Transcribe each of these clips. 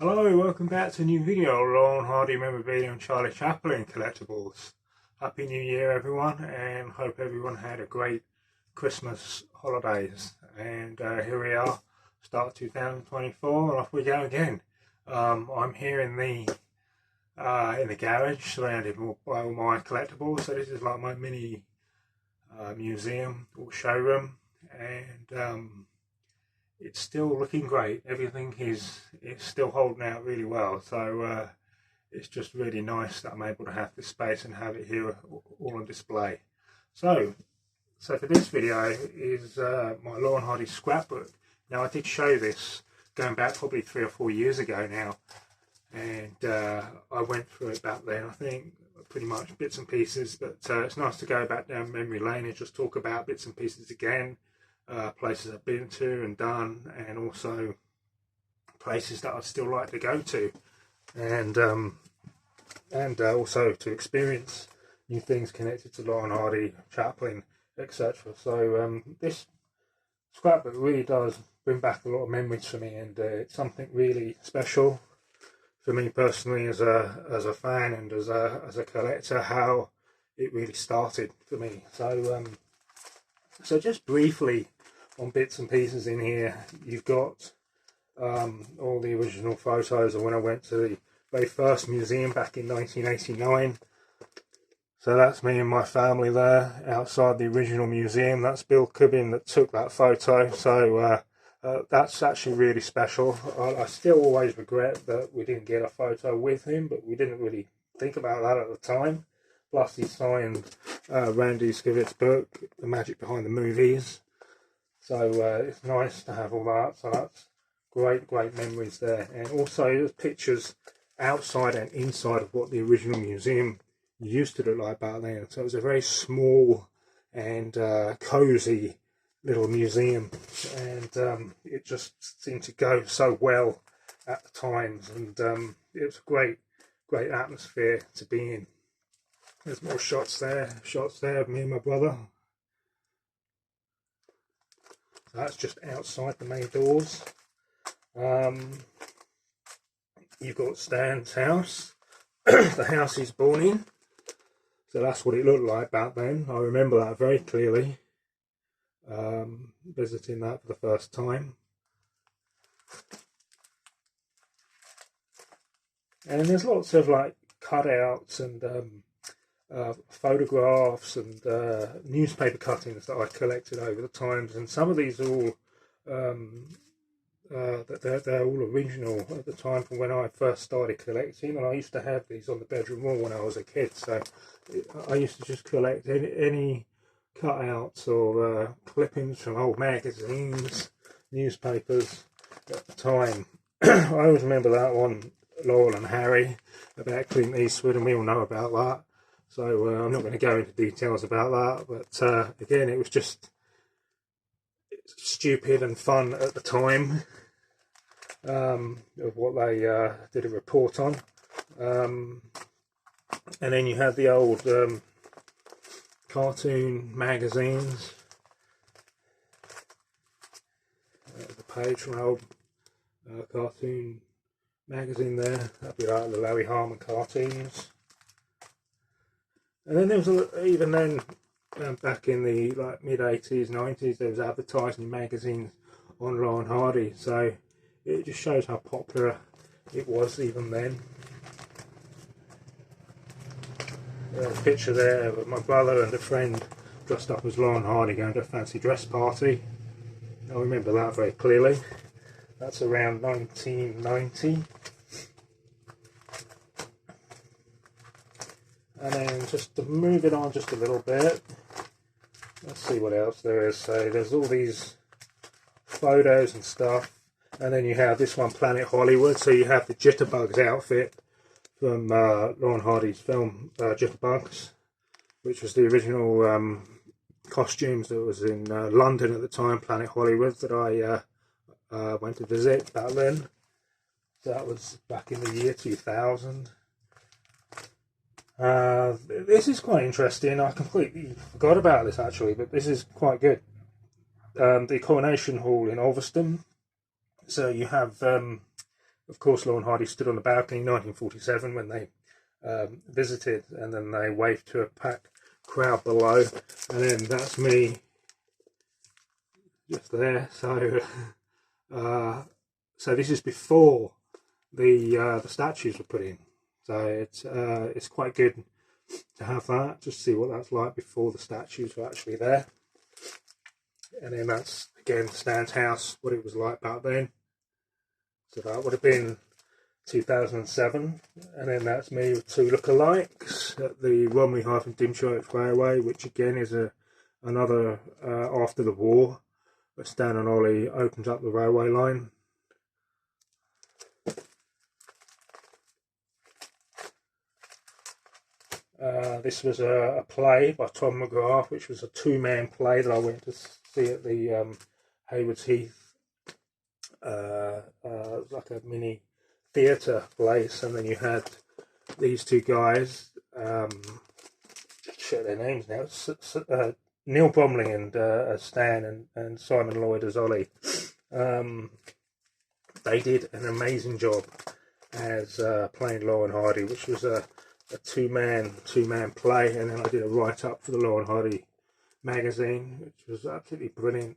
Hello, welcome back to a new video. Laurel and Hardy memorabilia and Charlie Chaplin collectibles. Happy New Year everyone, and hope everyone had a great Christmas holidays. And here we are, start 2024, and off we go again. I'm here in the garage, surrounded by all my collectibles. So this is like my mini museum or showroom, and it's still looking great. Everything is still holding out really well. So it's just really nice that I'm able to have this space and have it here all on display. So for this video is my Laurel and Hardy scrapbook. Now I did show this going back probably 3 or 4 years ago now, and I went through it back then. I think pretty much bits and pieces, but it's nice to go back down memory lane and just talk about bits and pieces again. Places I've been to and done, and also places that I'd still like to go to, and also to experience new things connected to Laurel and Hardy, Chaplin, etc. So this scrapbook really does bring back a lot of memories for me, and it's something really special for me personally as a fan and as a collector. How it really started for me. So just briefly on bits and pieces in here, you've got all the original photos of when I went to the very first museum back in 1989. So that's me and my family there outside the original museum. That's Bill Cubbin that took that photo. So that's actually really special. I still always regret that we didn't get a photo with him, but we didn't really think about that at the time. Plus he signed Randy Schiavett's book, The Magic Behind the Movies. So it's nice to have all that. So that's great memories there. And also there's pictures outside and inside of what the original museum used to look like back then. So it was a very small and cosy little museum, and it just seemed to go so well at the times, and it was a great atmosphere to be in. There's more shots there of me and my brother. So that's just outside the main doors. You've got Stan's house, the house he's born in. So that's what it looked like back then. I remember that very clearly, visiting that for the first time. And there's lots of like cutouts and photographs and newspaper cuttings that I collected over the times, and some of these are all they're all original at the time from when I first started collecting, and I used to have these on the bedroom wall when I was a kid. So I used to just collect any cutouts or clippings from old magazines, newspapers at the time. I always remember that one, Laurel and Hardy, about Clint Eastwood, and we all know about that. So I'm not going to go into details about that, but again, it was just stupid and fun at the time, of what they did a report on. And then you had the old cartoon magazines. The page from an old cartoon magazine there. That'd be like the Larry Harmon cartoons. And then there was even then, back in the mid 80s, 90s, there was advertising magazines on Laurel and Hardy. So it just shows how popular it was even then. There's a picture there of my brother and a friend dressed up as Laurel and Hardy going to a fancy dress party. I remember that very clearly. That's around 1990. And then just to move it on just a little bit, let's see what else there is. So there's all these photos and stuff, and then you have this one, Planet Hollywood. So you have the Jitterbugs outfit from Laurel and Hardy's film Jitterbugs, which was the original costumes that was in London at the time, Planet Hollywood, that I went to visit back then. So that was back in the year 2000. This is quite interesting. I completely forgot about this actually, but this is quite good. The Coronation Hall in Ulverston. So you have of course, Laurel and Hardy stood on the balcony in 1947 when they visited, and then they waved to a packed crowd below, and then that's me just there. So so this is before the statues were put in, so it's quite good to have that, just see what that's like before the statues were actually there. And then that's again Stan's house, what it was like back then. So that would have been 2007, and then that's me with two lookalikes at the Romley-Dymchurch Railway, which again is another after the war, where Stan and Ollie opened up the railway line. This was a play by Tom McGrath, which was a two-man play that I went to see at the Haywards Heath, like a mini theatre place, and then you had these two guys, share their names now, Neil Bromley and as Stan, and Simon Lloyd as Ollie. They did an amazing job as playing Laurel and Hardy, which was a two-man play, and then I did a write-up for the Laurel and Hardy magazine, which was absolutely brilliant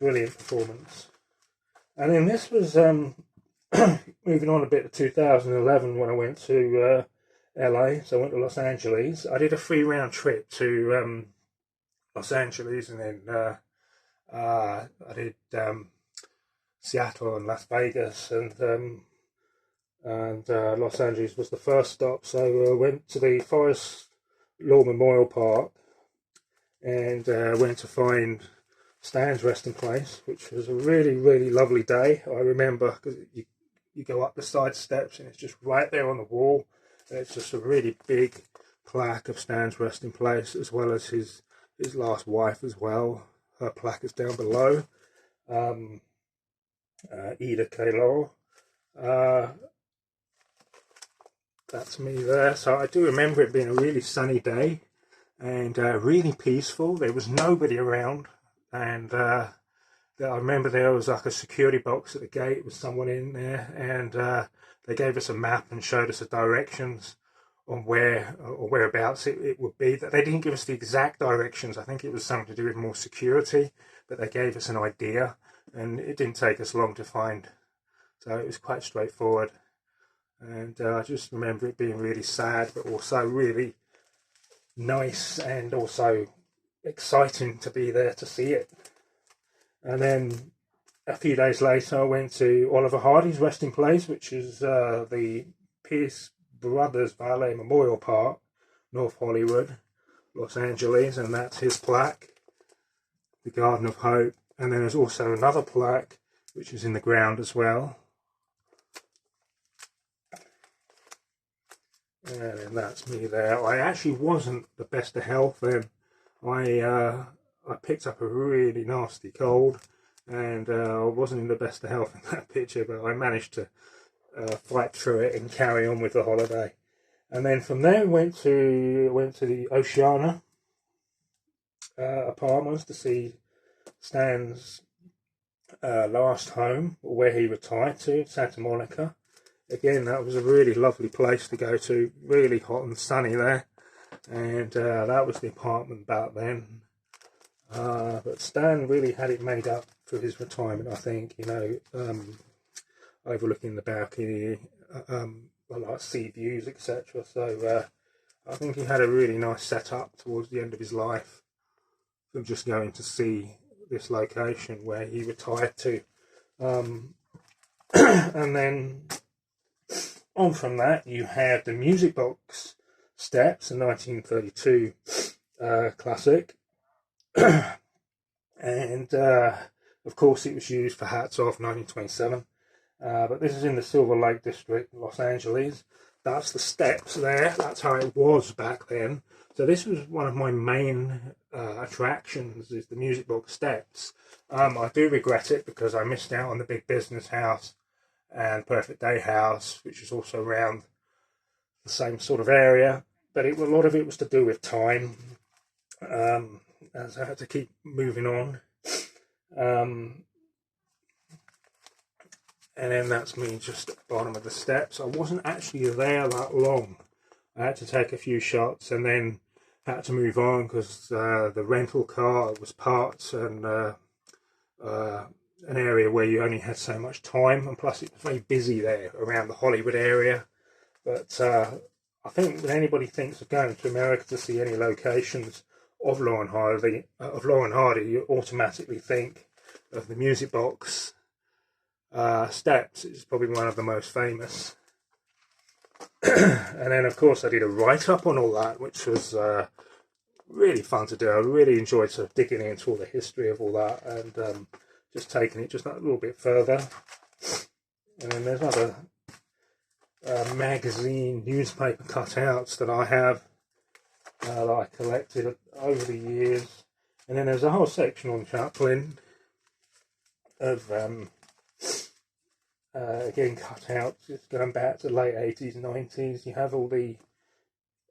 performance. And then this was moving on a bit to 2011 when I went to LA, so I went to Los Angeles. I did a 3-round trip to Los Angeles, and then I did Seattle and Las Vegas, and Los Angeles was the first stop. So I went to the Forest Lawn Memorial Park and went to find Stan's resting place, which was a really lovely day. I remember, because you go up the side steps and it's just right there on the wall, and it's just a really big plaque of Stan's resting place, as well as his last wife as well. Her plaque is down below, Ida K. Laurel. That's me there. So I do remember it being a really sunny day and really peaceful. There was nobody around, and I remember there was like a security box at the gate with someone in there, and they gave us a map and showed us the directions on where or whereabouts it would be. They didn't give us the exact directions. I think it was something to do with more security, but they gave us an idea, and it didn't take us long to find. So it was quite straightforward. And I just remember it being really sad, but also really nice and also exciting to be there to see it. And then a few days later, I went to Oliver Hardy's resting place, which is the Pierce Brothers Ballet Memorial Park, North Hollywood, Los Angeles, and that's his plaque, the Garden of Hope. And then there's also another plaque, which is in the ground as well. And that's me there. I actually wasn't the best of health then. I picked up a really nasty cold, and I wasn't in the best of health in that picture, but I managed to fight through it and carry on with the holiday. And then from there went to the Oceana apartments to see Stan's last home, where he retired to, Santa Monica. Again, that was a really lovely place to go to, really hot and sunny there, and that was the apartment back then. But Stan really had it made up for his retirement, I think, you know, overlooking the balcony, like sea views, etc. So I think he had a really nice setup towards the end of his life from just going to see this location where he retired to. And then on from that, you have the Music Box Steps, a 1932 classic. And of course it was used for Hats Off 1927, but this is in the Silver Lake District, Los Angeles. That's the steps there. That's how it was back then. So this was one of my main attractions, is the Music Box Steps. I do regret it because I missed out on the Big Business House and Perfect Day House, which is also around the same sort of area, but a lot of it was to do with time, as I had to keep moving on. And then that's me just at the bottom of the steps. I wasn't actually there that long. I had to take a few shots and then had to move on because the rental car was parked and an area where you only had so much time, and plus it was very busy there around the Hollywood area. But I think when anybody thinks of going to America to see any locations of Laurel and Hardy, you automatically think of the Music Box steps. It's probably one of the most famous. And then of course I did a write-up on all that, which was really fun to do. I really enjoyed sort of digging into all the history of all that and just taking it just a little bit further. And then there's other magazine, newspaper cutouts that I have that I collected over the years. And then there's a whole section on Chaplin of again cutouts, just going back to the late 80s, 90s. You have all the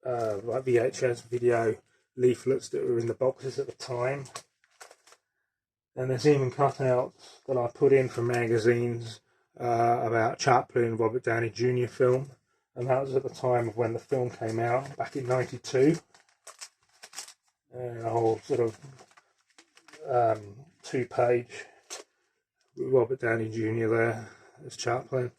like VHS video leaflets that were in the boxes at the time. And there's even cutouts that I put in from magazines about Chaplin, Robert Downey Jr. film, and that was at the time of when the film came out back in '92. And a whole sort of 2-page with Robert Downey Jr. there as Chaplin,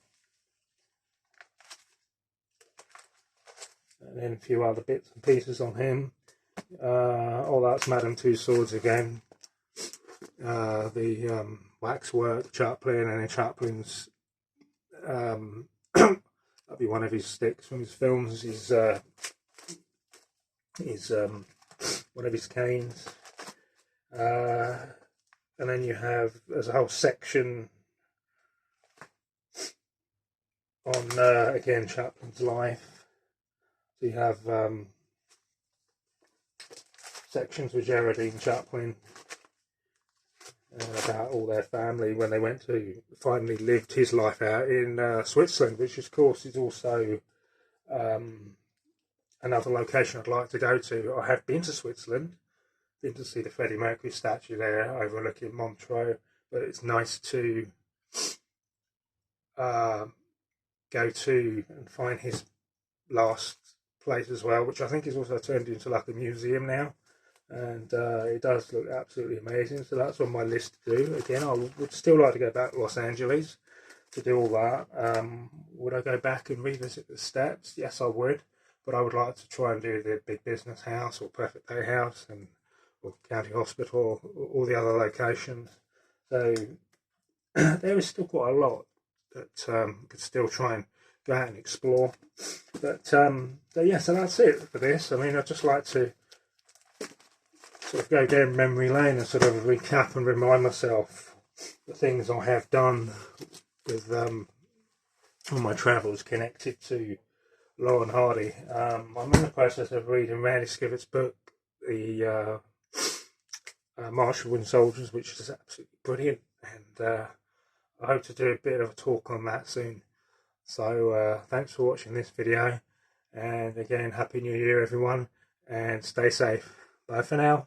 and then a few other bits and pieces on him. Oh, that's Madame Tussauds again. The waxwork Chaplin, and then Chaplin's that'd be one of his sticks from his films, his one of his canes. And then you have, there's a whole section on again Chaplin's life. So you have sections with Geraldine Chaplin about all their family when they went to finally lived his life out in Switzerland, which of course is also another location I'd like to go to. I have been to Switzerland, been to see the Freddie Mercury statue there overlooking Montreux, but it's nice to go to and find his last place as well, which I think is also turned into like a museum now. And it does look absolutely amazing, so that's on my list to do. Again, I would still like to go back to Los Angeles to do all that. Would I go back and revisit the steps? Yes, I would, but I would like to try and do the Big Business House or Perfect Day House and or County Hospital, or all the other locations. So there is still quite a lot that could still try and go out and explore. But so yeah, so that's it for this. I mean, I'd just like to sort of go down memory lane and sort of recap and remind myself the things I have done with all my travels connected to Laurel and Hardy. I'm in the process of reading Randy Skivitt's book, the Marshall Wind Soldiers, which is absolutely brilliant, and I hope to do a bit of a talk on that soon. So thanks for watching this video, and again, Happy New Year everyone, and stay safe. Bye for now.